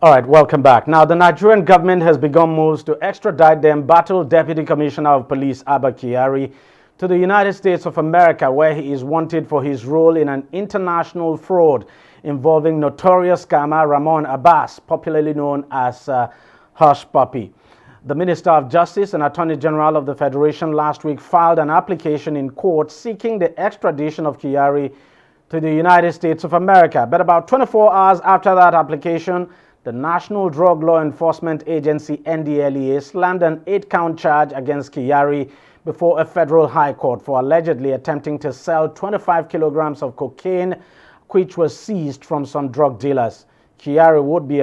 All right, welcome back. Now, the Nigerian government has begun moves to extradite the embattled Deputy Commissioner of Police, Abba Kyari, to the United States of America, where he is wanted for his role in an international fraud involving notorious scammer Ramon Abbas, popularly known as Hush Puppy. The Minister of Justice and Attorney General of the Federation last week filed an application in court seeking the extradition of Kyari to the United States of America. But about 24 hours after that application, the National Drug Law Enforcement Agency, NDLEA, slammed an 8-count charge against Kyari before a federal high court for allegedly attempting to sell 25 kilograms of cocaine, which was seized from some drug dealers. Kyari would be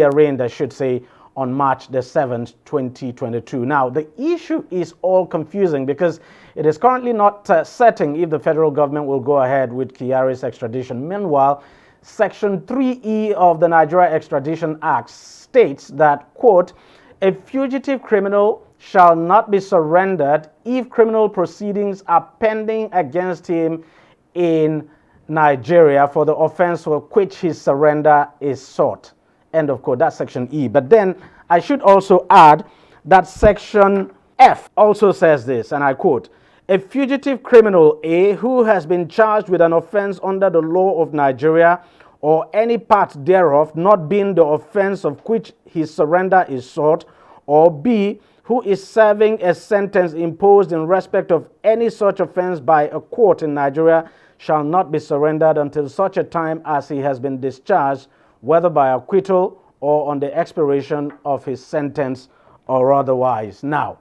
arraigned, I should say, on March the 7th, 2022. Now, the issue is all confusing because it is currently not certain if the federal government will go ahead with Kyari's extradition. Meanwhile, Section 3E of the Nigeria Extradition Act states that, quote, a fugitive criminal shall not be surrendered if criminal proceedings are pending against him in Nigeria for the offense for which his surrender is sought. End of quote. That's Section E. But then I should also add that Section F also says this, and I quote, a fugitive criminal, A, who has been charged with an offense under the law of Nigeria or any part thereof, not being the offense of which his surrender is sought, or B, who is serving a sentence imposed in respect of any such offense by a court in Nigeria, shall not be surrendered until such a time as he has been discharged, whether by acquittal or on the expiration of his sentence or otherwise. Now,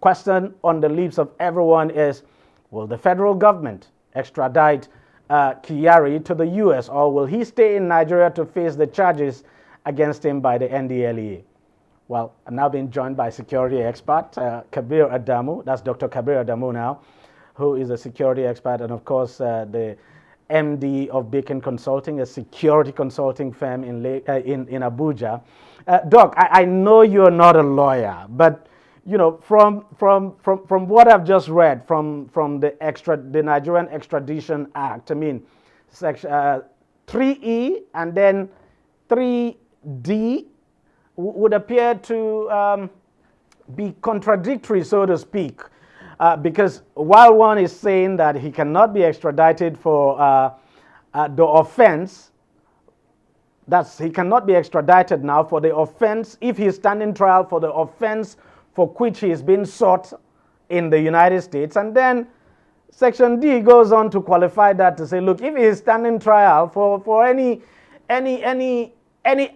question on the lips of everyone is, will the federal government extradite Kyari to the U.S. or will he stay in Nigeria to face the charges against him by the NDLEA? Well, I'm now being joined by security expert Kabir Adamu. That's Dr. Kabir Adamu now, who is a security expert and, of course, the MD of Beacon Consulting, a security consulting firm in Abuja. Doc, I know you're not a lawyer, but you know, from what I've just read from the Nigerian Extradition Act, I mean, section 3E and then 3D would appear to be contradictory, so to speak, because while one is saying that he cannot be extradited for the offense, he cannot be extradited now for the offense if he's standing trial for the offense for which he is being sought in the United States. And then Section D goes on to qualify that to say, look, if he is standing trial for any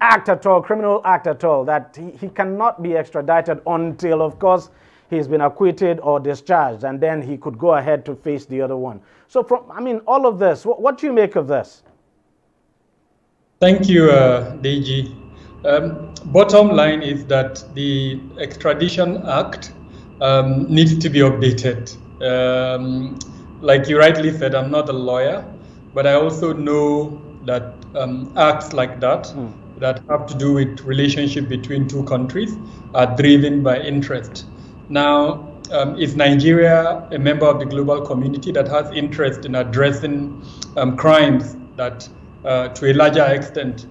act at all, criminal act at all, that he cannot be extradited until, of course, he's been acquitted or discharged, and then he could go ahead to face the other one. So, all of this, what do you make of this? Thank you, DG. Bottom line is that the Extradition Act needs to be updated. Like you rightly said, I'm not a lawyer, but I also know that acts like that that have to do with relationship between two countries are driven by interest. Now, is Nigeria a member of the global community that has interest in addressing crimes that, to a larger extent,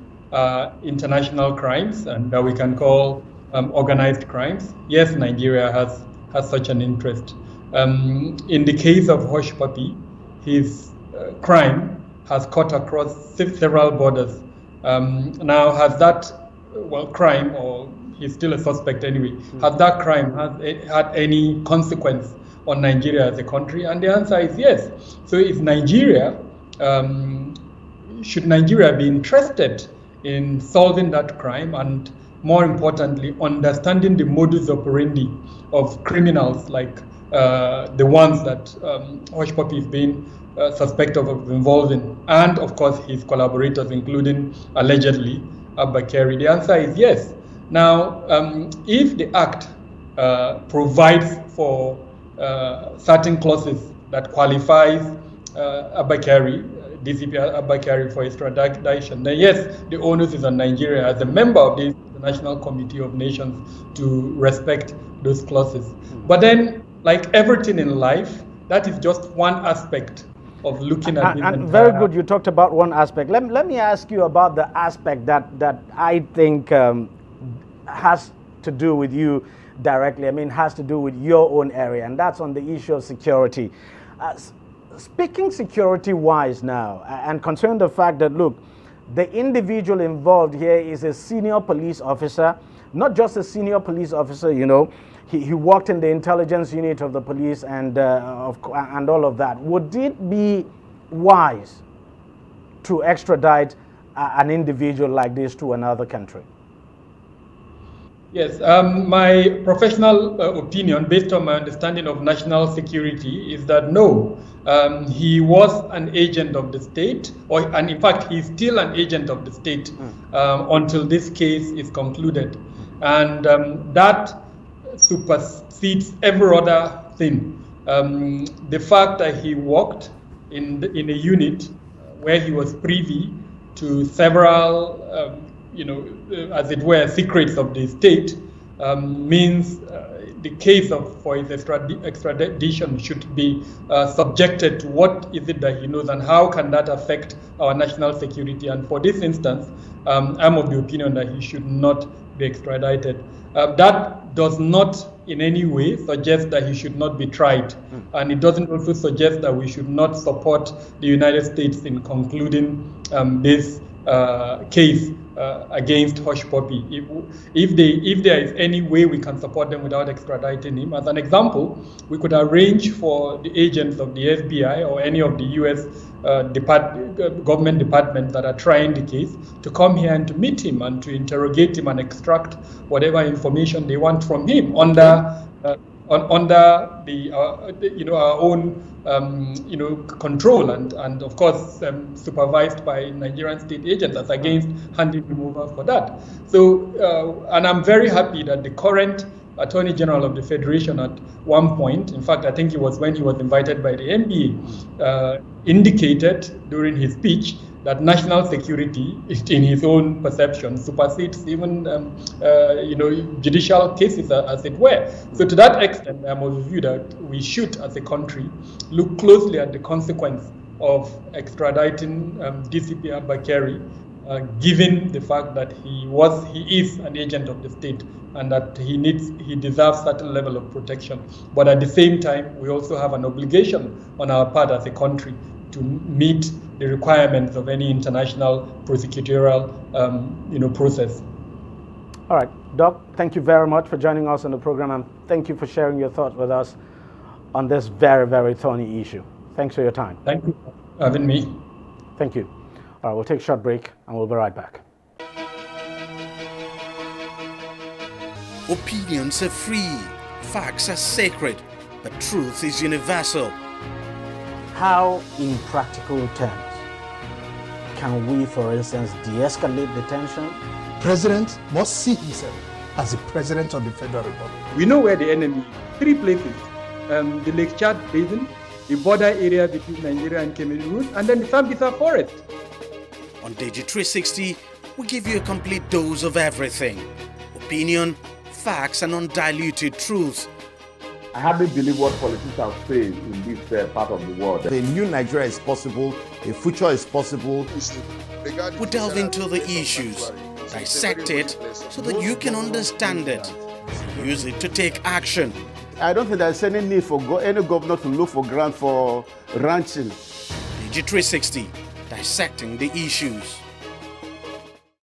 international crimes and that we can call organized crimes? Yes, Nigeria has such an interest. In the case of Hush Puppy, his crime has cut across several borders. Now, has that crime, or he's still a suspect anyway, has that crime had any consequence on Nigeria as a country? And the answer is yes. So if Nigeria, should Nigeria be interested in solving that crime and, more importantly, understanding the modus operandi of criminals like the ones that Hush Puppy is being suspected of involving, and of course his collaborators, including allegedly Abba Kyari? The answer is yes. Now, if the Act provides for certain clauses that qualifies Abba Kyari, DCP Abba Kyari, for extradition, then yes, the onus is on Nigeria as a member of the International Committee of Nations to respect those clauses. But then, like everything in life, that is just one aspect of looking at this. And very good, you talked about one aspect. Let me ask you about the aspect that I think has to do with you directly. I mean, has to do with your own area, and that's on the issue of security. Speaking security-wise now, and considering the fact that, look, the individual involved here is a senior police officer, not just a senior police officer, you know, he worked in the intelligence unit of the police and all of that. Would it be wise to extradite an individual like this to another country? Yes, my professional opinion, based on my understanding of national security, is that no, he was an agent of the state, and in fact, he's still an agent of the state until this case is concluded. And that supersedes every other thing. The fact that he worked in a unit where he was privy to several as it were, secrets of the state, means the case for his extradition should be subjected to what is it that he knows and how can that affect our national security. And for this instance, I'm of the opinion that he should not be extradited. That does not in any way suggest that he should not be tried. And it doesn't also suggest that we should not support the United States in concluding this case against Hush Puppy. If there is any way we can support them without extraditing him, as an example, we could arrange for the agents of the FBI or any of the U.S. government departments that are trying the case to come here and to meet him and to interrogate him and extract whatever information they want from him under our own control and of course supervised by Nigerian state agents as against handing him over for that. So and I'm very happy that the current Attorney General of the Federation at one point, in fact I think it was when he was invited by the NBA, indicated during his speech that national security, in his own perception, supersedes even judicial cases, as it were. So to that extent, I'm of the view that we should, as a country, look closely at the consequence of extraditing DCP Kyari, given the fact that he is an agent of the state and that he deserves certain level of protection. But at the same time, we also have an obligation on our part as a country to meet the requirements of any international prosecutorial process. All right, Doc, thank you very much for joining us on the program, and thank you for sharing your thoughts with us on this very, very thorny issue. Thanks for your time. Thank you for having me. Thank you. All right, we'll take a short break and we'll be right back. Opinions are free, facts are sacred, but truth is universal. How, in practical terms, can we, for instance, de-escalate the tension? President must see himself as the President of the Federal Republic. We know where the enemy is. 3 places. The Lake Chad Basin, the border area between Nigeria and Cameroon, and then the Sambisa Forest. On DEJI360, we give you a complete dose of everything. Opinion, facts, and undiluted truth. I hardly believe what politicians say in this part of the world. A new Nigeria is possible, a future is possible. We delve into the issues, dissect it so that you can understand it, use it to take action. I don't think there's any need for any governor to look for grant for ranching. DEJI360, dissecting the issues.